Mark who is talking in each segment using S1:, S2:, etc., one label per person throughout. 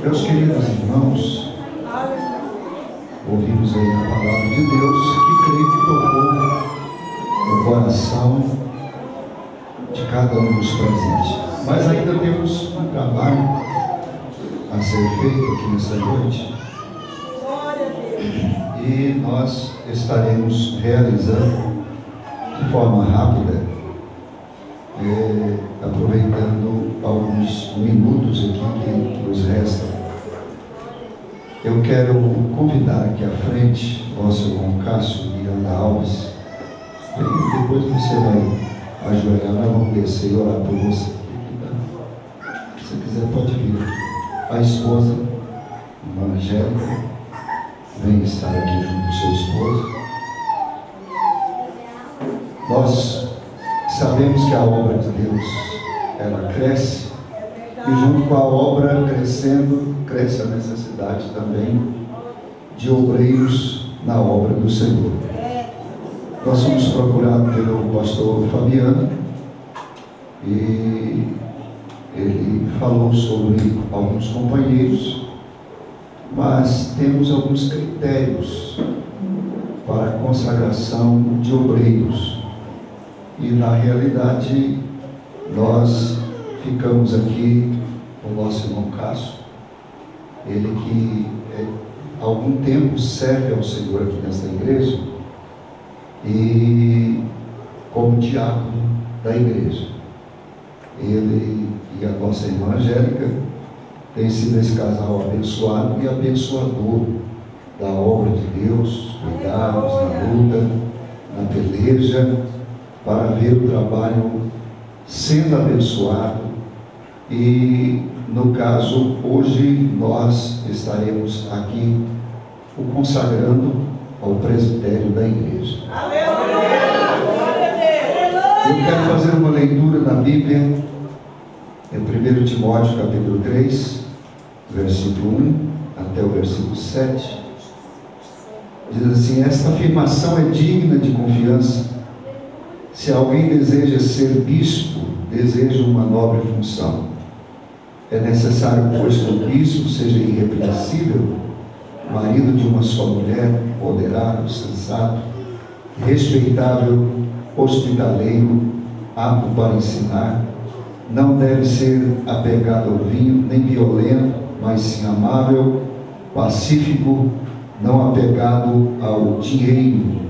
S1: Meus queridos irmãos, ouvimos aí a palavra de Deus que creio que tocou no coração de cada um dos presentes. Mas ainda temos um trabalho a ser feito aqui nessa noite. E nós estaremos realizando de forma rápida, aproveitando alguns minutos aqui que nos restam. Eu quero convidar aqui à frente nosso irmão Cássio Miranda Alves. E depois você vai ajoelhar, nós vamos descer e orar por você. Se você quiser, pode vir. A esposa, irmã Angélica, vem estar aqui junto do seu esposo. Nós sabemos que a obra de Deus, ela cresce, e junto com a obra crescendo, cresce a necessidade também de obreiros na obra do Senhor. Nós fomos procurados pelo pastor Fabiano, e ele falou sobre alguns companheiros, mas temos alguns critérios para a consagração de obreiros. E na realidade nós ficamos aqui com o nosso irmão Cássio, ele que há algum tempo serve ao Senhor aqui nesta igreja e como diácono da igreja. Ele e a nossa irmã Angélica têm sido esse casal abençoado e abençoador da obra de Deus, cuidados na luta, na peleja, para ver o trabalho sendo abençoado. E no caso, hoje nós estaremos aqui o consagrando ao presbitério da igreja. Eu quero fazer uma leitura na Bíblia, em 1 Timóteo capítulo 3, versículo 1 até o versículo 7. Diz assim: esta afirmação é digna de confiança. Se alguém deseja ser bispo, deseja uma nobre função. É necessário, pois, que o bispo seja irrepreensível, marido de uma só mulher, moderado, sensato, respeitável, hospitaleiro, apto para ensinar. Não deve ser apegado ao vinho, nem violento, mas sim amável, pacífico, não apegado ao dinheiro.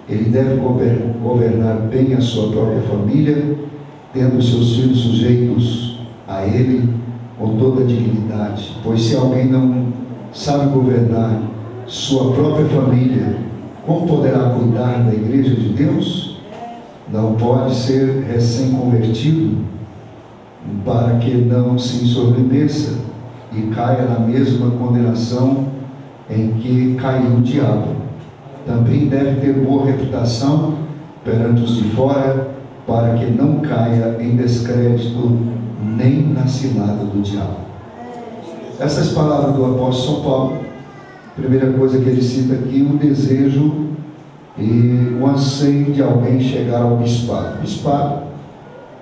S1: Ele deve governar bem a sua própria família, tendo seus filhos sujeitos a ele com toda a dignidade. Pois se alguém não sabe governar sua própria família, como poderá cuidar da igreja de Deus? Não pode ser recém-convertido, para que não se ensoberbeça e caia na mesma condenação em que caiu o diabo. Também deve ter boa reputação perante os de fora, para que não caia em descrédito nem na cilada do diabo. Essas palavras do apóstolo São Paulo, primeira coisa que ele cita aqui, o desejo e o anseio de alguém chegar ao bispado. Bispado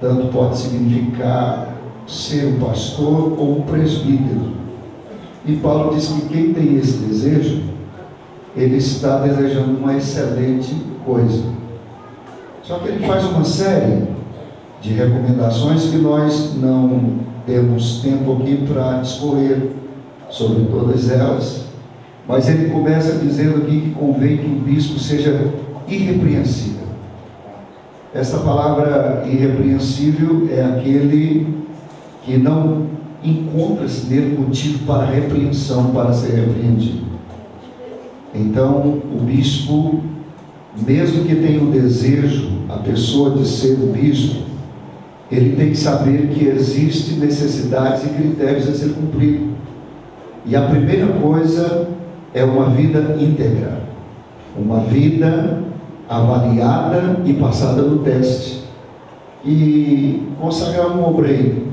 S1: tanto pode significar ser um pastor ou um presbítero. E Paulo diz que quem tem esse desejo, ele está desejando uma excelente coisa. Só que ele faz uma série de recomendações que nós não temos tempo aqui para discorrer sobre todas elas, mas ele começa dizendo aqui que convém que o bispo seja irrepreensível. Essa palavra irrepreensível é aquele que não encontra-se nele motivo para repreensão, para ser repreendido. Então, o bispo, mesmo que tenha o desejo, a pessoa de ser o bispo, ele tem que saber que existem necessidades e critérios a ser cumprido. E a primeira coisa é uma vida íntegra, uma vida avaliada e passada no teste. E consagrar um obreiro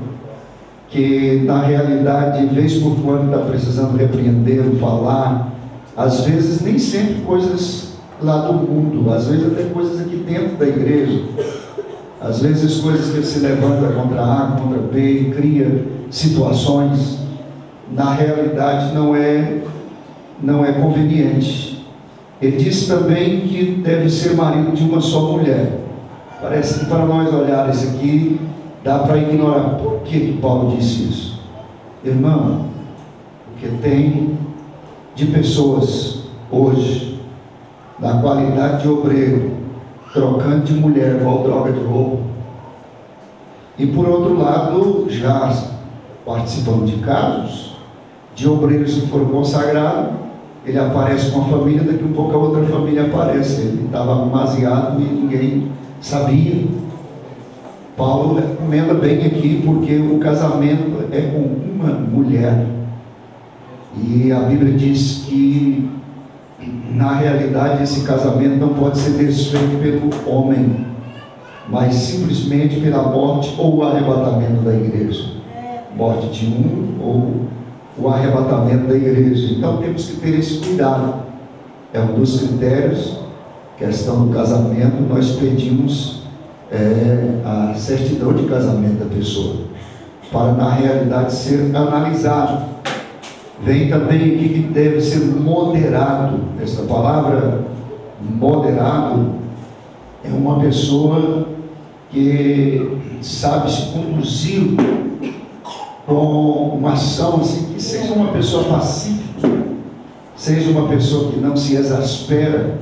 S1: que na realidade, de vez por quando, está precisando repreender, falar, às vezes nem sempre coisas lá do mundo, às vezes até coisas aqui dentro da igreja, às vezes coisas que ele se levanta contra A, contra B, cria situações. na realidade não é conveniente. Ele diz também que deve ser marido de uma só mulher. Parece que para nós olhar isso aqui, dá para ignorar. Por que Paulo disse isso? Irmão, porque tem de pessoas hoje, na qualidade de obreiro, trocando de mulher igual droga de roubo. E por outro lado, já participando de casos, de obreiros que foram consagrados, ele aparece com a família, daqui a pouco a outra família aparece. Ele estava demasiado e ninguém sabia. Paulo recomenda bem aqui, porque o casamento é com uma mulher. E a Bíblia diz que, na realidade, esse casamento não pode ser desfeito pelo homem, mas simplesmente pela morte ou o arrebatamento da igreja. Morte de um ou o arrebatamento da igreja. Então temos que ter esse cuidado. É um dos critérios, questão do casamento. Nós pedimos a certidão de casamento da pessoa, para na realidade ser analisado. Vem também aqui que deve ser moderado. Essa palavra moderado é uma pessoa que sabe se conduzir com uma ação assim, que seja uma pessoa pacífica, seja uma pessoa que não se exaspera.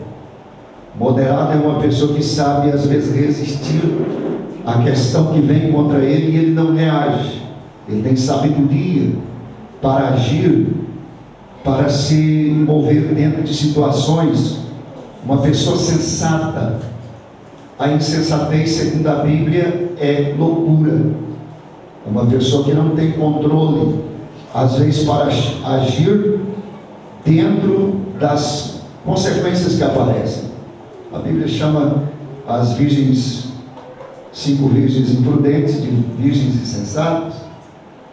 S1: Moderado é uma pessoa que sabe às vezes resistir à questão que vem contra ele e ele não reage. Ele tem sabedoria para agir, para se mover dentro de situações. Uma pessoa sensata. A insensatez, segundo a Bíblia, é loucura. Uma pessoa que não tem controle, às vezes, para agir dentro das consequências que aparecem. A Bíblia chama as virgens, 5 virgens imprudentes, de virgens insensatas.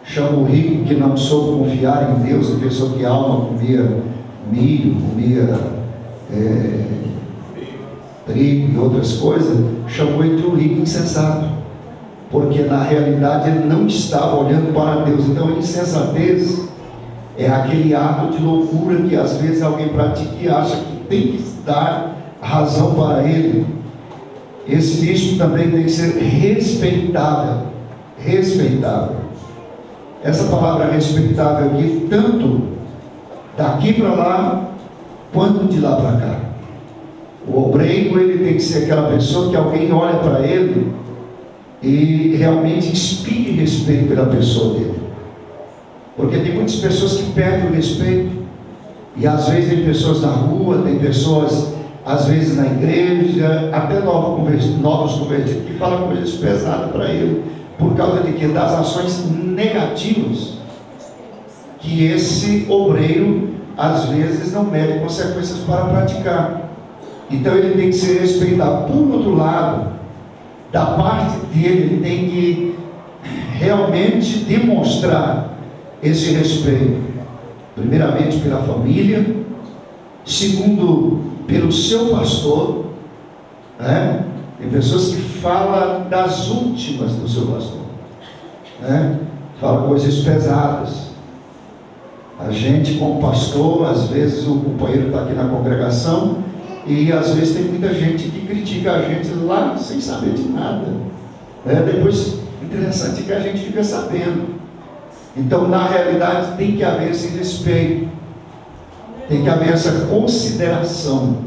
S1: Chama o rico que não soube confiar em Deus, a pessoa que a alma comia milho, comia trigo e outras coisas. Chamou ele de um rico insensato, porque na realidade ele não estava olhando para Deus. Então a insensatez é aquele ato de loucura que às vezes alguém pratica e acha que tem que dar razão para ele. Esse bispo também tem que ser respeitável. Respeitável. Essa palavra respeitável aqui, tanto daqui para lá, quanto de lá para cá. O obreiro, ele tem que ser aquela pessoa que alguém olha para ele e realmente inspire respeito pela pessoa dele. Porque tem muitas pessoas que perdem o respeito. E às vezes tem pessoas na rua, tem pessoas, às vezes na igreja, até novos convertidos, que falam coisas pesadas para ele. Por causa de quê? Das ações negativas que esse obreiro às vezes não mede consequências para praticar. Então ele tem que ser respeitado. Por outro lado, da parte dele, ele tem que realmente demonstrar esse respeito, primeiramente pela família, segundo pelo seu pastor, né? Tem pessoas que falam das últimas do seu pastor, né? Falam coisas pesadas. A gente, como pastor, às vezes o companheiro está aqui na congregação e às vezes tem muita gente que critica a gente lá sem saber de nada, né? Depois, interessante que a gente fica sabendo. Então, na realidade, tem que haver esse respeito, tem que haver essa consideração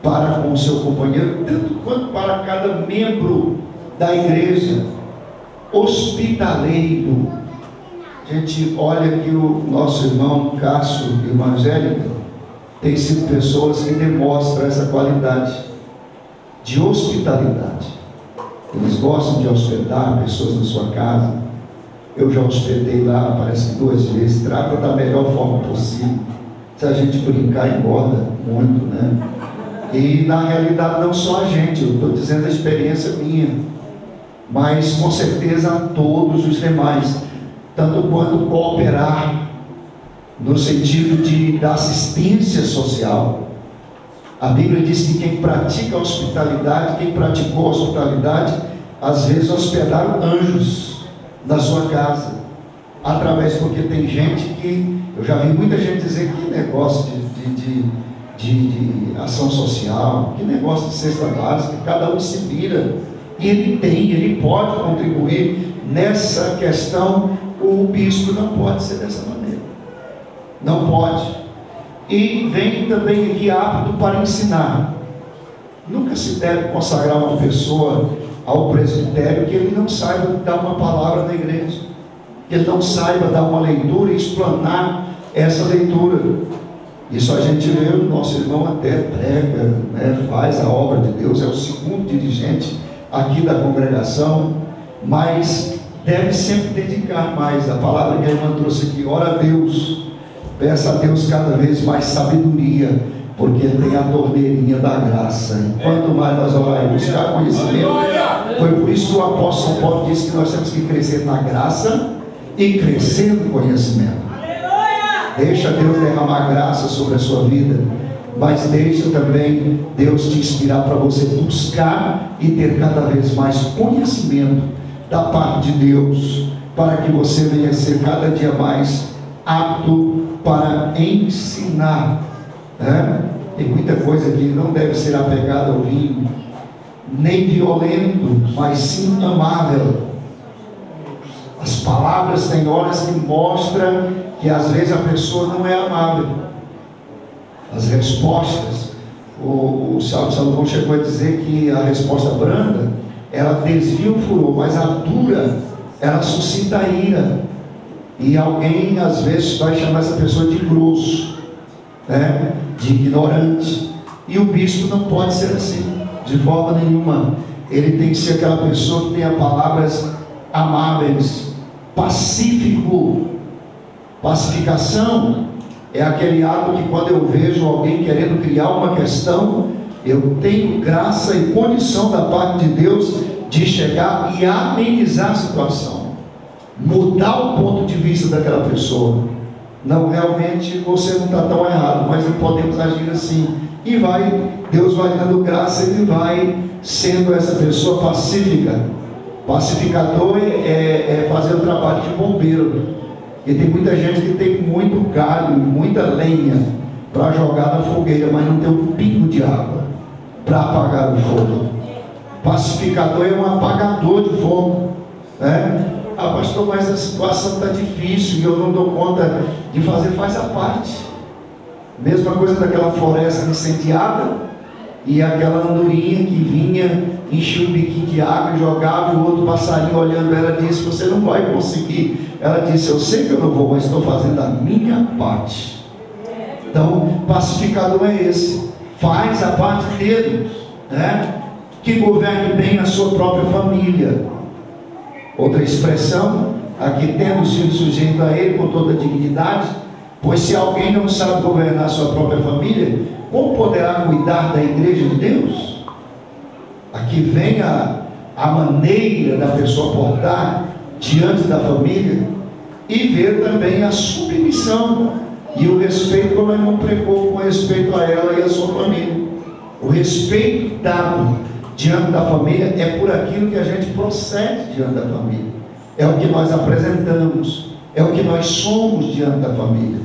S1: para com o seu companheiro, tanto quanto para cada membro da igreja. Hospitaleiro. A gente olha que o nosso irmão Cássio e irmã Angélica tem sido pessoas que demonstram essa qualidade de hospitalidade. Eles gostam de hospedar pessoas na sua casa. Eu já hospedei lá, parece que 2 vezes. Trata da melhor forma possível. Se a gente brincar, engorda muito, né? E na realidade não só a gente, eu estou dizendo a experiência minha, mas com certeza a todos os demais, tanto quanto cooperar no sentido da assistência social. A Bíblia diz que quem pratica a hospitalidade, quem praticou a hospitalidade, às vezes hospedaram anjos na sua casa. através, porque tem gente que, eu já vi muita gente dizer que negócio de ação social, que negócio de cesta básica, cada um se vira, e ele pode contribuir nessa questão. O bispo não pode ser dessa maneira, não pode. E vem também aqui apto para ensinar. Nunca se deve consagrar uma pessoa ao presbitério que ele não saiba dar uma palavra na igreja, que ele não saiba dar uma leitura e explanar essa leitura. Isso a gente vê, o nosso irmão até prega, né, faz a obra de Deus, é o segundo dirigente aqui da congregação, mas deve sempre dedicar mais. A palavra que a irmã trouxe aqui, ora a Deus, peça a Deus cada vez mais sabedoria, porque Ele tem a torneirinha da graça. Quanto mais nós orarmos, buscar conhecimento. Foi por isso que o apóstolo Paulo disse que nós temos que crescer na graça e crescer no conhecimento. Deixa Deus derramar graça sobre a sua vida, mas deixa também Deus te inspirar para você buscar e ter cada vez mais conhecimento da parte de Deus, para que você venha ser cada dia mais apto para ensinar, né? Tem muita coisa que não deve ser apegada ao vinho, nem violento, mas sim amável. As palavras têm horas que mostram que às vezes a pessoa não é amável. As respostas, o Salomão chegou a dizer que a resposta branda, ela desvia o furor, mas a dura, ela suscita a ira. E alguém às vezes vai chamar essa pessoa de grosso, né? De ignorante. E o bispo não pode ser assim, de forma nenhuma. Ele tem que ser aquela pessoa que tenha palavras amáveis, pacífico. Pacificação é aquele ato que, quando eu vejo alguém querendo criar uma questão, eu tenho graça e condição da parte de Deus de chegar e amenizar a situação, mudar o ponto de vista daquela pessoa. Não, realmente você não está tão errado, mas não podemos agir assim. E Deus vai dando graça, Ele vai sendo essa pessoa pacífica. Pacificador é fazer o trabalho de bombeiro. E tem muita gente que tem muito galho, muita lenha para jogar na fogueira, mas não tem um pingo de água para apagar o fogo. Pacificador é um apagador de fogo, né? Ah, pastor, mas a situação está difícil e eu não dou conta de fazer. Faz a parte. Mesma coisa daquela floresta incendiada e aquela andorinha que vinha, enchia um biquinho de água e jogava, e o outro passarinho olhando ela disse: você não vai conseguir. Ela disse: eu sei que eu não vou, mas estou fazendo a minha parte. Então, pacificador é esse, faz a parte dele, né? Que governe bem a sua própria família. Outra expressão, aqui, tendo sido sujeito a ele com toda a dignidade, pois se alguém não sabe governar a sua própria família, como poderá cuidar da igreja de Deus? Aqui vem a maneira da pessoa portar diante da família, e ver também a submissão e o respeito, como a irmã pregou, com respeito a ela e a sua família. O respeito dado diante da família é por aquilo que a gente procede diante da família, é o que nós apresentamos, é o que nós somos diante da família,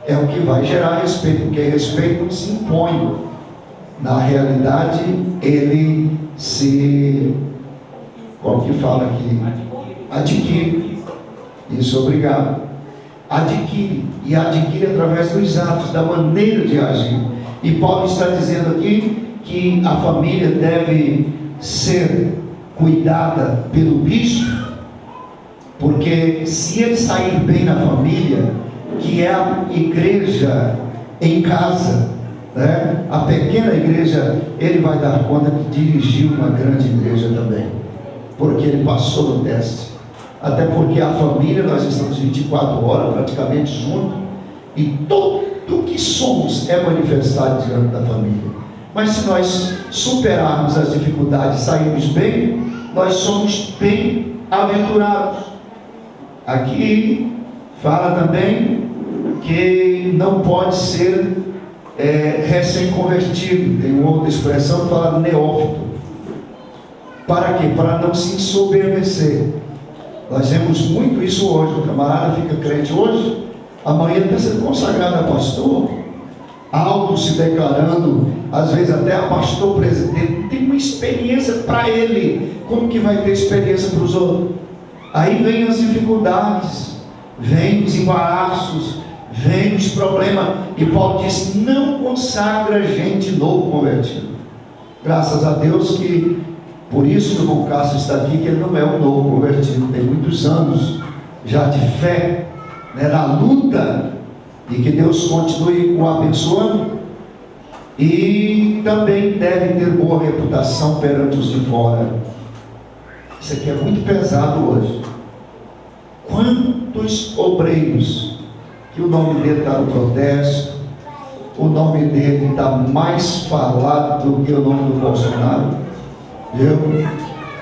S1: é o que vai gerar respeito, porque respeito não se impõe, na realidade ele se, como que fala aqui, adquire. Isso, obrigado. Adquire, e adquire através dos atos, da maneira de agir. E Paulo está dizendo aqui que a família deve ser cuidada pelo bispo, porque se ele sair bem na família, que é a igreja em casa, né? A pequena igreja, ele vai dar conta de dirigir uma grande igreja também, porque ele passou no teste. Até porque a família, nós estamos 24 horas praticamente juntos, e tudo que somos é manifestado diante da família. Mas se nós superarmos as dificuldades e sairmos bem, nós somos bem-aventurados. Aqui fala também que não pode ser recém-convertido. Tem uma outra expressão que fala neófito. Para quê? Para não se ensoberbecer. Nós vemos muito isso hoje. O camarada fica crente hoje, amanhã está sendo consagrado a pastor, alto se declarando, às vezes até a pastor presidente, tem uma experiência para ele, como que vai ter experiência para os outros? Aí vem as dificuldades, vem os embaraços, vem os problemas, e Paulo diz: não consagra gente novo convertido. Graças a Deus que, por isso que o irmão Cássio está aqui, que ele não é um novo convertido, tem muitos anos já de fé, né, na luta, e que Deus continue o abençoando, e também deve ter boa reputação perante os de fora. Isso aqui é muito pesado hoje. Quantos obreiros que o nome dele está no protesto, o nome dele está mais falado do que o nome do Bolsonaro, viu?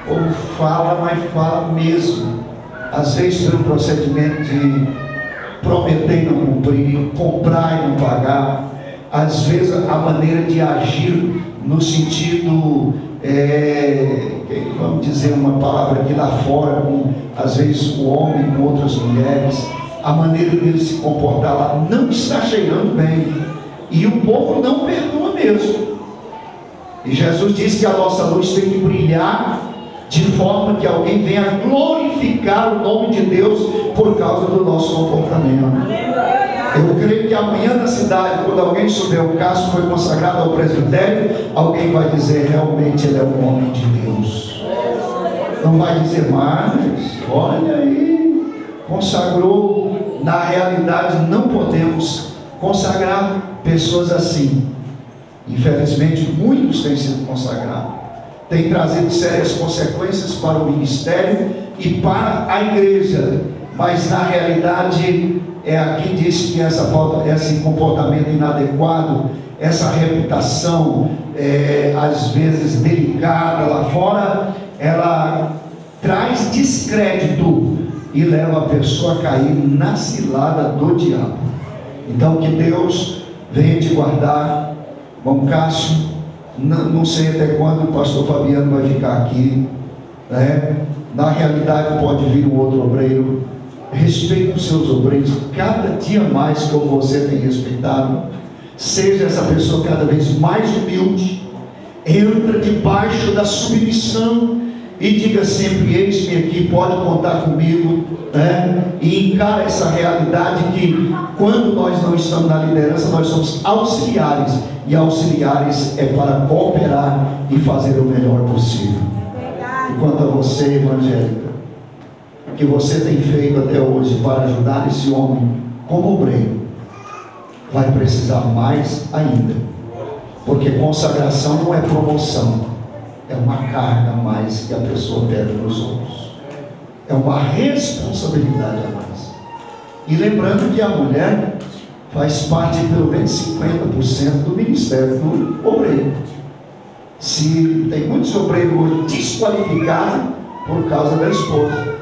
S1: Ou fala, mas fala mesmo, às vezes pelo procedimento de prometer e não cumprir, comprar e não pagar, às vezes a maneira de agir no sentido, vamos dizer uma palavra aqui lá fora, às vezes o homem com outras mulheres, a maneira dele se comportar lá não está cheirando bem, e o povo não perdoa mesmo. E Jesus disse que a nossa luz tem que brilhar de forma que alguém venha glorificar o nome de Deus por causa do nosso comportamento. Eu creio que amanhã na cidade, quando alguém souber o caso foi consagrado ao presbitério, alguém vai dizer: realmente ele é um homem de Deus. Não vai dizer mais: olha aí, consagrou. Na realidade não podemos consagrar pessoas assim. Infelizmente muitos têm sido consagrados, tem trazido sérias consequências para o ministério e para a igreja, mas na realidade aqui diz que essa falta, esse comportamento inadequado, essa reputação às vezes delicada lá fora, ela traz descrédito e leva a pessoa a cair na cilada do diabo. Então que Deus venha te guardar. Irmão Cássio, não sei até quando o pastor Fabiano vai ficar aqui, né? Na realidade pode vir um outro obreiro. Respeite os seus obreiros cada dia mais, como você tem respeitado. Seja essa pessoa cada vez mais humilde, entra debaixo da submissão e diga sempre: eis-me aqui, pode contar comigo, né? E encara essa realidade que quando nós não estamos na liderança, nós somos auxiliares, e auxiliares é para cooperar e fazer o melhor possível. E quanto a você, evangélica, o que você tem feito até hoje para ajudar esse homem como obreiro, vai precisar mais ainda, porque consagração não é promoção, é uma carga a mais que a pessoa pega nos ombros, é uma responsabilidade a mais. E lembrando que a mulher faz parte de pelo menos 50% do ministério do obreiro. Se tem muitos obreiros hoje desqualificados por causa da esposa,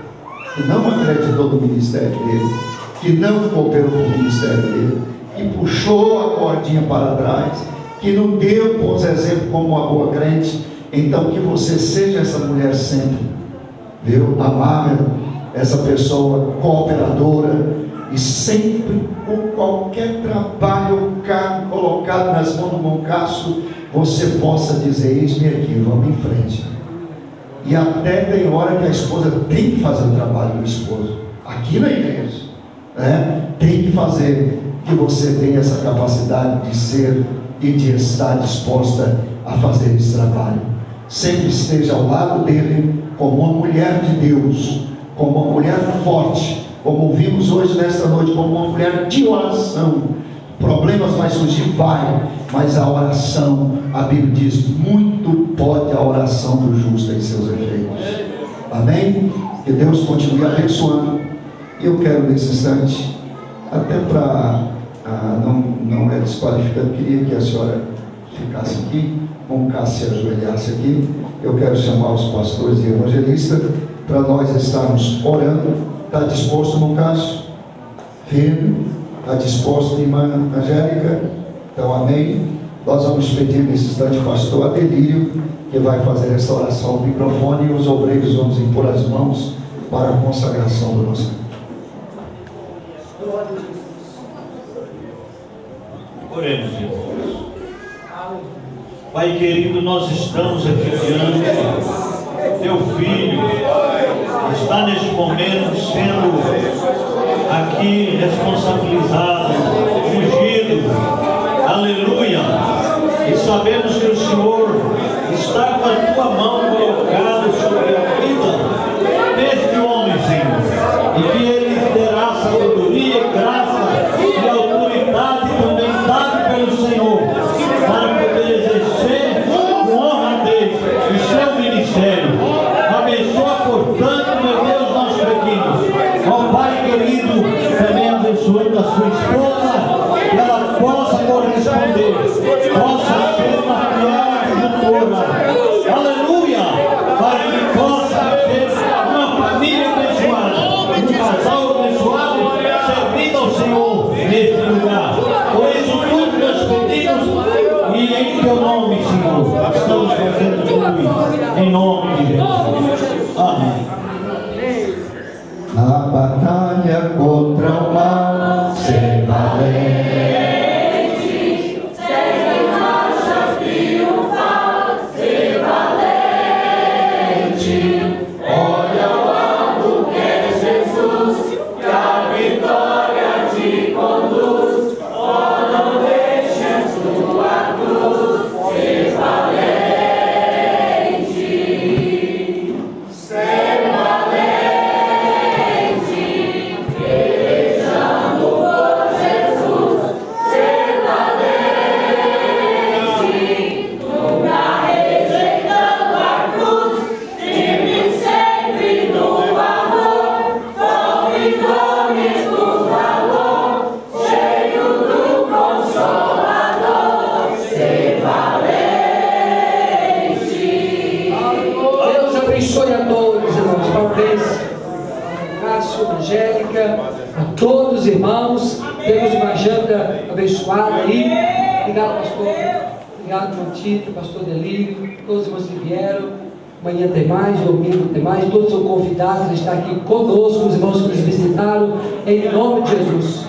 S1: que não acreditou no ministério dele, que não cooperou com o ministério dele, que puxou a cordinha para trás, que não deu bons exemplos como uma boa crente. Então que você seja essa mulher sempre, viu? Amável, essa pessoa cooperadora, e sempre com qualquer trabalho ou cargo colocado nas mãos do irmão Cássio, você possa dizer: eis-me aqui, vamos em frente. E até tem hora que a esposa tem que fazer o trabalho do esposo, aqui na igreja, né? Tem que fazer, que você tenha essa capacidade de ser e de estar disposta a fazer esse trabalho. Sempre esteja ao lado dele como uma mulher de Deus, como uma mulher forte, como ouvimos hoje nesta noite, como uma mulher de oração. Problemas vai surgir, vai, mas a oração, a Bíblia diz: muito pode a oração do justo em seus efeitos. Amém? Que Deus continue abençoando. E eu quero nesse instante, até para não é desqualificando, queria que a senhora ficasse aqui, como Cássio se ajoelhasse aqui. Eu quero chamar os pastores e evangelistas para nós estarmos orando. Está disposto, irmão Cássio? Firme? Está disposto, irmã Angélica? Então, amém. Nós vamos pedir nesse instante o pastor Adelírio, que vai fazer essa oração no microfone, e os obreiros vamos impor as mãos para a consagração do nosso culto.
S2: Oremos, irmãos. Pai querido, nós estamos aqui diante. Teu filho está neste momento sendo aqui responsabilizado, ungido. Aleluia. E sabemos que o Senhor está com a tua mão colocada sobre a vida deste homenzinho, e que ele terá sabedoria, graça e autoridade também dada pelo Senhor para poder exercer com honradez o seu ministério. Abençoa, portanto, meu Deus, nossos pequenos. Ó Pai querido, também abençoando a sua esposa, que ela possa corresponder, possa ser uma fiel ajudadora. Aleluia! Para que possa ser uma família abençoada, um casal abençoado, servindo ao Senhor neste lugar. Por isso, tudo nós pedimos e em teu nome, Senhor, estamos fazendo tudo isso. Em nome de Jesus. Amém.
S1: Na batalha contra o mal, ser valente,
S3: seja em marcha triunfal, ser valente. Olha ao alto que é Jesus, que a vitória te conduz. Oh, não deixes tua cruz, ser valente. Ser valente, pelejando por Jesus. Ser valente, nunca rejeitando a cruz, firme sempre no amor, com vitórias do valor, cheio do Consolador. Ser valente.
S4: Deus abençoe a todos, irmãos. Parabéns, Cássio, Angélica, a todos os irmãos. Temos uma janta abençoada aí. Obrigado, pastor. Obrigado, meu Tito, pastor Delírio, todos os irmãos que vieram. Amanhã tem mais, domingo tem mais. Todos são convidados a estar aqui conosco, os irmãos que nos visitaram. Em nome de Jesus.